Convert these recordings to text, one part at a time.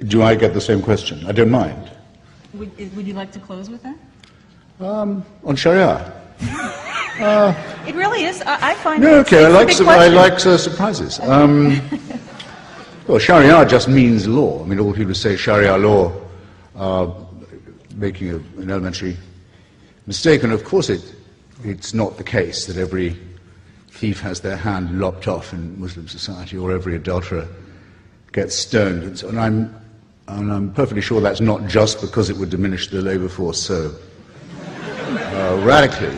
Do I get the same question? I don't mind. Would you like to close with that? On Sharia? It really is. I find no, okay. I like surprises. Well, Sharia just means law. I mean, all people who say Sharia law are making an elementary mistake, and of course it's not the case that every thief has their hand lopped off in Muslim society, or every adulterer gets stoned. And, so, and I'm perfectly sure that's not just because it would diminish the labour force so radically,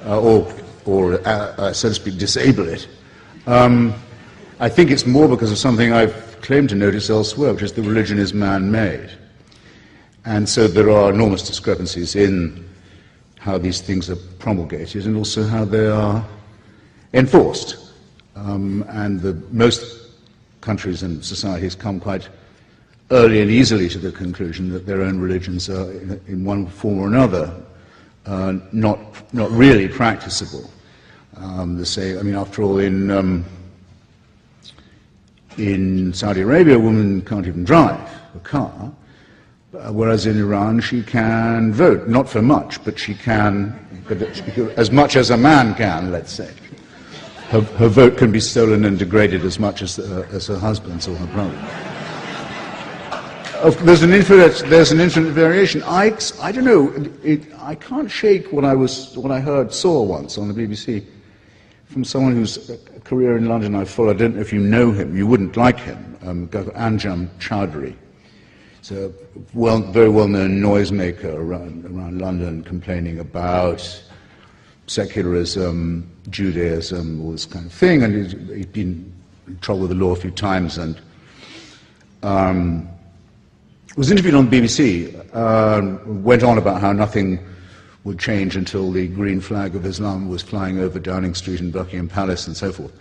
or so to speak, disable it. I think it's more because of something I've claimed to notice elsewhere, which is that religion is man-made. And so there are enormous discrepancies in how these things are promulgated and also how they are enforced. And most countries and societies come quite early and easily to the conclusion that their own religions are, in one form or another, not really practicable. After all, in Saudi Arabia, a woman can't even drive a car, whereas in Iran she can vote, not for much, but she can, as much as a man can, let's say. Her vote can be stolen and degraded as much as her husband's or her brother's. There's an infinite variation. I don't know. I can't shake what I saw once on the BBC from someone whose career in London I follow. I don't know if you know him. You wouldn't like him. Anjum Chowdhury. He's a very well-known noisemaker around London, complaining about secularism, Judaism, all this kind of thing. And he'd been in trouble with the law a few times, and was interviewed on the BBC, went on about how nothing would change until the green flag of Islam was flying over Downing Street and Buckingham Palace and so forth.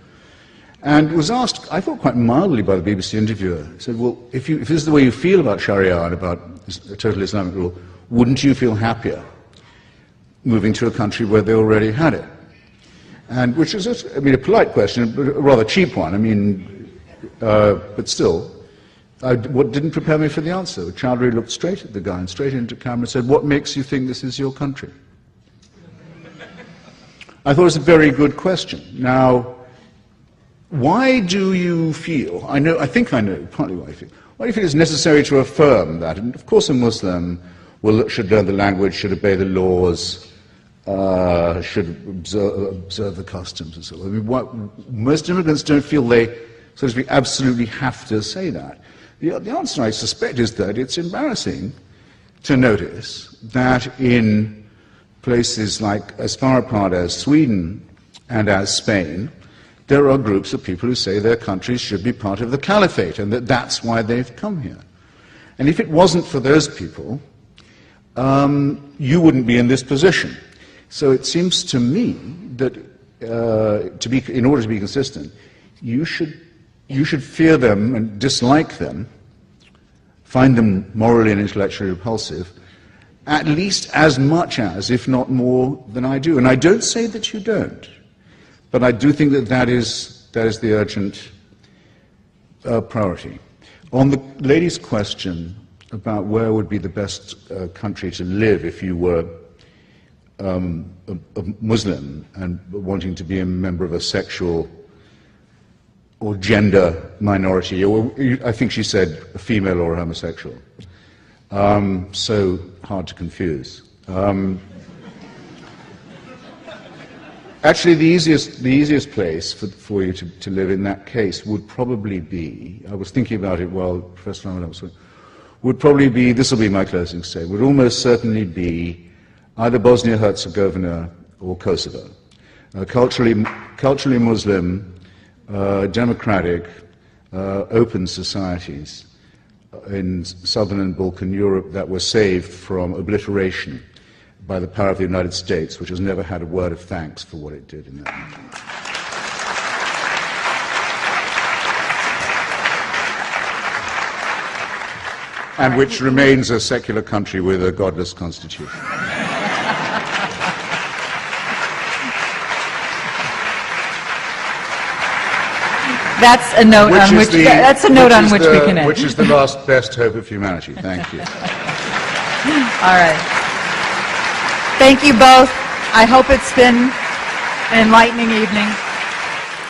And was asked, I thought quite mildly by the BBC interviewer, he said, well, if this is the way you feel about Sharia and about total Islamic rule, wouldn't you feel happier moving to a country where they already had it? And which is, a polite question, but a rather cheap one. But still. What didn't prepare me for the answer. Chowdhury looked straight at the guy and straight into camera and said, what makes you think this is your country? I thought it was a very good question. Now, why do you feel, I think I know partly why you feel, why do you feel it's necessary to affirm that? And of course a Muslim should learn the language, should obey the laws, should observe the customs and so on. Most immigrants don't feel they, so to speak, absolutely have to say that. The answer, I suspect, is that it's embarrassing to notice that in places like as far apart as Sweden and as Spain, there are groups of people who say their countries should be part of the caliphate and that that's why they've come here. And if it wasn't for those people, you wouldn't be in this position. So it seems to me that in order to be consistent, you should fear them and dislike them, find them morally and intellectually repulsive, at least as much as, if not more, than I do. And I don't say that you don't, but I do think that is the urgent priority. On the lady's question about where would be the best country to live if you were a Muslim and wanting to be a member of a sexual or gender minority, or I think she said a female or a homosexual. So hard to confuse. Actually, the easiest place for you to live in that case would probably be, I was thinking about it while Professor Rahman was talking, would probably be, this will be my closing statement, would almost certainly be either Bosnia-Herzegovina or Kosovo. Culturally Muslim, democratic, open societies in southern and Balkan Europe that were saved from obliteration by the power of the United States, which has never had a word of thanks for what it did in that region. And which remains a secular country with a godless constitution. that's a note on which that's a note on which we can end. Which is the last best hope of humanity. Thank you. All right. Thank you both. I hope it's been an enlightening evening.